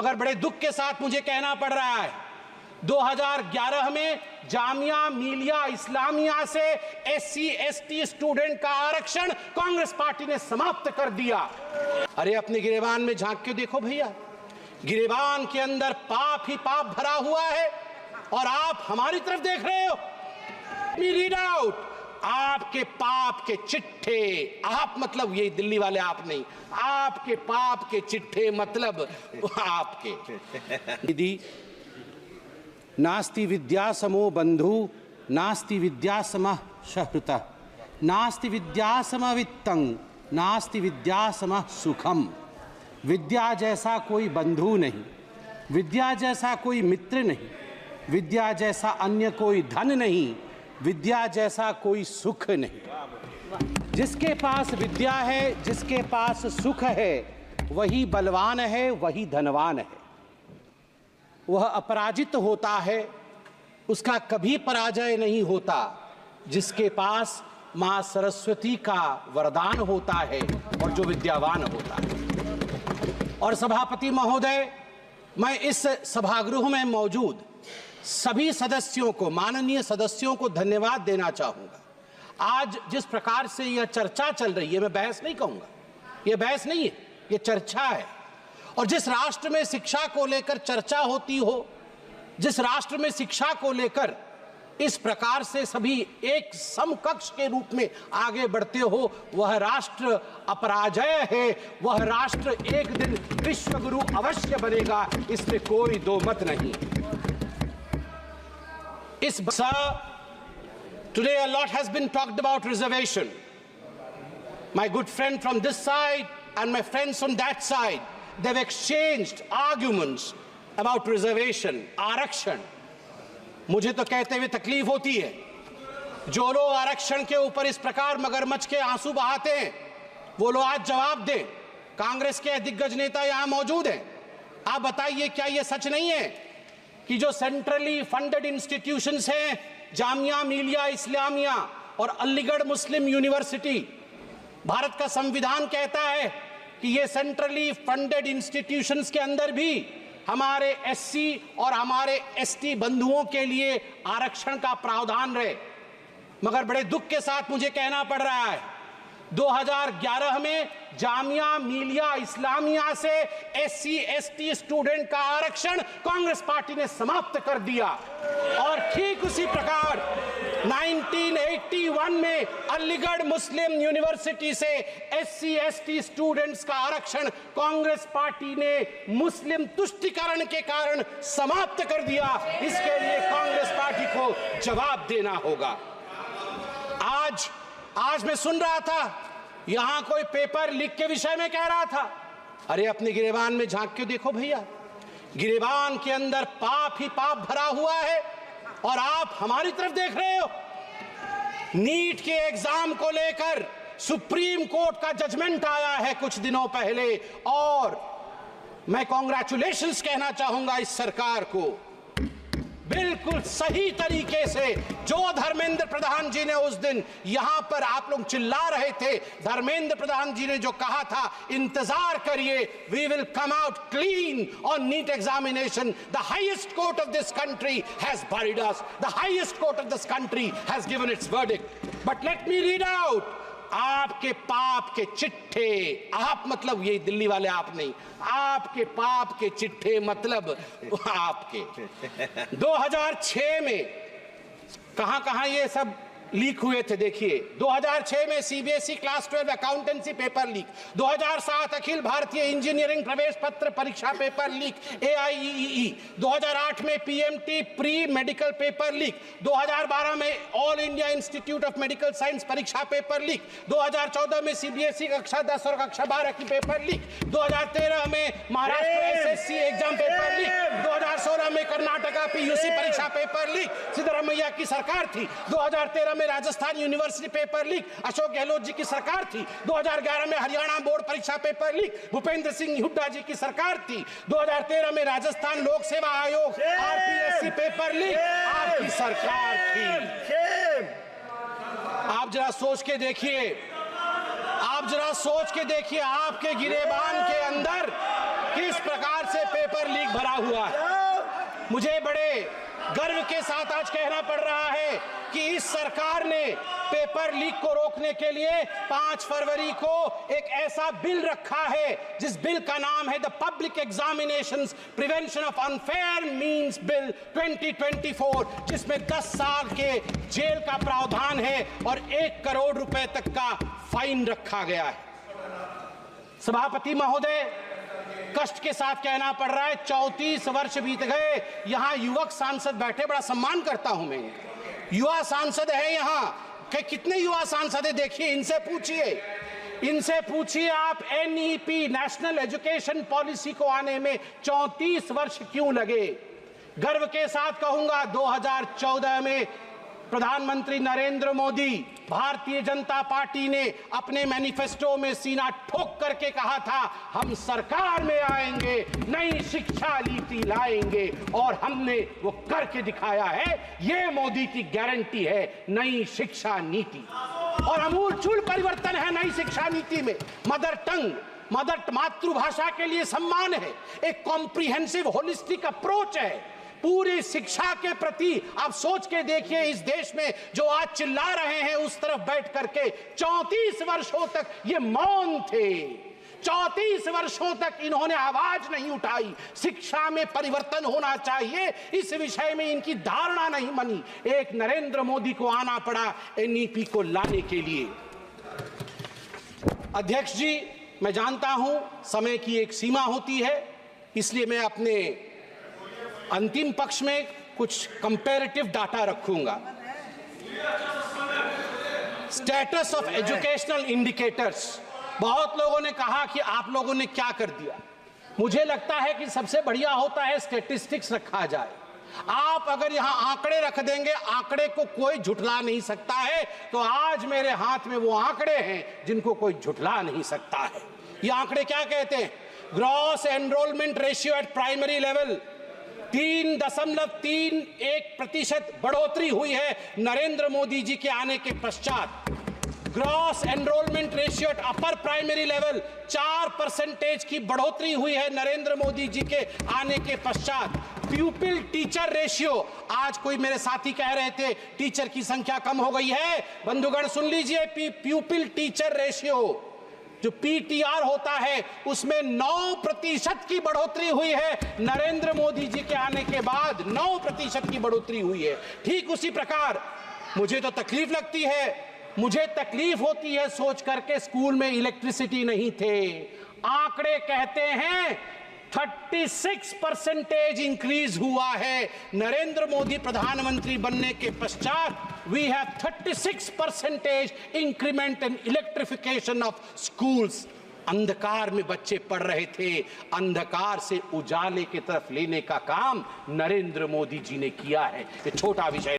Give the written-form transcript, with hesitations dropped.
मगर बड़े दुख के साथ मुझे कहना पड़ रहा है 2011 में जामिया मिलिया इस्लामिया से एससी एसटी स्टूडेंट का आरक्षण कांग्रेस पार्टी ने समाप्त कर दिया। अरे अपने गिरेबान में झांक के देखो भैया, गिरेबान के अंदर पाप ही पाप भरा हुआ है और आप हमारी तरफ देख रहे हो। रीड आउट आपके पाप के चिट्ठे, आप मतलब ये दिल्ली वाले आप नहीं, आपके पाप के चिट्ठे मतलब आपके। दीदी, नास्ति विद्या समो बंधु नास्ति विद्या समः सहृतः नास्ति विद्या समः वित्तं नास्ति विद्या समः सुखम। विद्या जैसा कोई बंधु नहीं, विद्या जैसा कोई मित्र नहीं, विद्या जैसा अन्य कोई धन नहीं, विद्या जैसा कोई सुख नहीं। जिसके पास विद्या है, जिसके पास सुख है, वही बलवान है, वही धनवान है। वह अपराजित होता है, उसका कभी पराजय नहीं होता। जिसके पास मां सरस्वती का वरदान होता है और जो विद्यावान होता है। और सभापति महोदय, मैं इस सभागृह में मौजूद सभी सदस्यों को, माननीय सदस्यों को धन्यवाद देना चाहूंगा। आज जिस प्रकार से यह चर्चा चल रही है, मैं बहस नहीं कहूंगा, यह बहस नहीं है, यह चर्चा है। और जिस राष्ट्र में शिक्षा को लेकर चर्चा होती हो, जिस राष्ट्र में शिक्षा को लेकर इस प्रकार से सभी एक समकक्ष के रूप में आगे बढ़ते हो, वह राष्ट्र अपराजय है। वह राष्ट्र एक दिन विश्व गुरु अवश्य बनेगा, इसमें कोई दो मत नहीं। Today a lot has been talked about reservation. My good friend from this side and my friends on that side, they've exchanged arguments about reservation, आरक्षण। मुझे तो कहते हुए तकलीफ होती है, जो लोग आरक्षण के ऊपर इस प्रकार मगरमच्छ के आंसू बहाते हैं, वो लोग आज जवाब दें। कांग्रेस के दिग्गज नेता यहां मौजूद हैं, आप बताइए क्या यह सच नहीं है कि जो सेंट्रली फंडेड इंस्टीट्यूशंस हैं, जामिया मिलिया इस्लामिया और अलीगढ़ मुस्लिम यूनिवर्सिटी, भारत का संविधान कहता है कि ये सेंट्रली फंडेड इंस्टीट्यूशंस के अंदर भी हमारे एससी और हमारे एसटी बंधुओं के लिए आरक्षण का प्रावधान रहे। मगर बड़े दुख के साथ मुझे कहना पड़ रहा है 2011 में जामिया मिलिया इस्लामिया से एससी एसटी स्टूडेंट का आरक्षण कांग्रेस पार्टी ने समाप्त कर दिया। और ठीक उसी प्रकार 1981 में अलीगढ़ मुस्लिम यूनिवर्सिटी से एससी एसटी स्टूडेंट्स का आरक्षण कांग्रेस पार्टी ने मुस्लिम तुष्टीकरण के कारण समाप्त कर दिया। इसके लिए कांग्रेस पार्टी को जवाब देना होगा। आज मैं सुन रहा था, यहां कोई पेपर लीक के विषय में कह रहा था। अरे अपने गिरेबान में झांक के देखो भैया, गिरेबान के अंदर पाप ही पाप भरा हुआ है और आप हमारी तरफ देख रहे हो। नीट के एग्जाम को लेकर सुप्रीम कोर्ट का जजमेंट आया है कुछ दिनों पहले, और मैं कांग्रेचुलेशंस कहना चाहूंगा इस सरकार को। बिल्कुल सही तरीके से जो धर्मेंद्र प्रधान जी ने उस दिन यहां पर, आप लोग चिल्ला रहे थे, धर्मेंद्र प्रधान जी ने जो कहा था, इंतजार करिए, we will come out clean on NEET examination. The highest court of this country has buried us. The highest court of this country has given its verdict. But let me read out आपके पाप के चिट्ठे, आप मतलब ये दिल्ली वाले आप नहीं, आपके पाप के चिट्ठे मतलब आपके। 2006 में कहां ये सब लीक हुए थे, देखिए 2006 में CBSE class 12 accountancy paper leak, 2007 Akhil Bharatiya engineering प्रवेश पत्र परीक्षा पेपर लीक AIEEE, 2008 में PMT pre medical paper leak, 2012 में all India institute of medical science परीक्षा पेपर लीक, 2014 में सीबीएसई कक्षा 10 और कक्षा 12 की पेपर लीक, 2013 में Maharashtra SSC exam paper leak, 2016 में कर्नाटका पीयूसी परीक्षा पेपर लीक, सिद्धरामैया की सरकार थी, 2013 में Rajasthan university paper leak, Ashok Gehlot ji की सरकार थी, 2011 में हरियाणा बोर्ड परीक्षा पेपर लीक, भूपेंद्र सिंह हुड्डा जी की सरकार थी, 2013 में राजस्थान लोक सेवा आयोग आरपीएससी पेपर लीक, आपकी सरकार थी। आप जरा सोच के देखिए, आपके गिरेबान के अंदर किस प्रकार से पेपर लीक भरा हुआ है। मुझे बड़े गर्व के साथ आज कहना पड़ रहा है कि इस सरकार ने पेपर लीक को रोकने के लिए 5 फरवरी को एक ऐसा बिल रखा है जिस बिल का नाम है the public examinations prevention of unfair means bill 2024, जिसमें 10 साल के जेल का प्रावधान है और 1 करोड़ रुपए तक का फाइन रखा गया है। सभापति महोदय, कष्ट के साथ कहना पड़ रहा है 34 वर्ष बीत गए, यहां युवक सांसद बैठे, बड़ा सम्मान करता हूं मैं इनका। युवा सांसद है यहाँ के कितने युवा सांसद है देखिए, इनसे पूछिए आप एनईपी नेशनल एजुकेशन पॉलिसी को आने में 34 वर्ष क्यों लगे। गर्व के साथ कहूंगा 2014 में प्रधानमंत्री नरेंद्र मोदी, भारतीय जनता पार्टी ने अपने मैनिफेस्टो में सीना ठोक करके कहा था हम सरकार में आएंगे, नई शिक्षा नीति लाएंगे, और हमने वो करके दिखाया है। ये मोदी की गारंटी है नई शिक्षा नीति, और अमूलचूल परिवर्तन है नई शिक्षा नीति में। मदर टंग, मातृभाषा के लिए सम्मान है, एक कॉम्प्रिहेंसिव होलिस्टिक अप्रोच है पूरी शिक्षा के प्रति। आप सोच के देखिए, इस देश में जो आज चिल्ला रहे हैं उस तरफ बैठ करके 34 वर्षों तक ये मौन थे, 34 वर्षों तक इन्होंने आवाज नहीं उठाई। शिक्षा में परिवर्तन होना चाहिए, इस विषय में इनकी धारणा नहीं बनी। एक नरेंद्र मोदी को आना पड़ा एनईपी को लाने के लिए। अध्यक्ष जी, मैं जानता हूं समय की एक सीमा होती है, इसलिए मैं अपने अंतिम पक्ष में कुछ कंपैरेटिव डाटा रखूंगा। स्टेटस ऑफ एजुकेशनल इंडिकेटर्स, बहुत लोगों ने कहा कि आप लोगों ने क्या कर दिया। मुझे लगता है कि सबसे बढ़िया होता है स्टैटिस्टिक्स रखा जाए। आप अगर यहां आंकड़े रख देंगे, आंकड़े को कोई झुठला नहीं सकता है, तो आज मेरे हाथ में वो आंकड़े हैं जिनको कोई झुठला नहीं सकता है। ये आंकड़े क्या कहते हैं? Gross enrolment ratio at primary level 3.31% बढ़ोतरी हुई है नरेंद्र मोदी जी के आने के पश्चात। Gross enrolment ratio at upper primary level 4% की बढ़ोतरी हुई है नरेंद्र मोदी जी के आने के पश्चात। प्यूपिल टीचर रेशियो, आज कोई मेरे साथी कह रहे थे टीचर की संख्या कम हो गई है, बंधुगण सुन लीजिए, प्यूपिल टीचर रेशियो जो पीटीआर होता है उसमें 9% की बढ़ोतरी हुई है नरेंद्र मोदी जी के आने के बाद, 9% की बढ़ोतरी हुई है। ठीक उसी प्रकार मुझे तो तकलीफ लगती है, मुझे तकलीफ होती है सोच करके स्कूल में इलेक्ट्रिसिटी नहीं थे। आंकड़े कहते हैं 36% इंक्रीज हुआ है नरेंद्र मोदी प्रधानमंत्री बनने के पश्चात। We have 36% increment in electrification of schools. अंधकार में बच्चे पढ़ रहे थे, अंधकार से उजाले की तरफ लेने का काम नरेंद्र मोदी जी ने किया है। ये छोटा विषय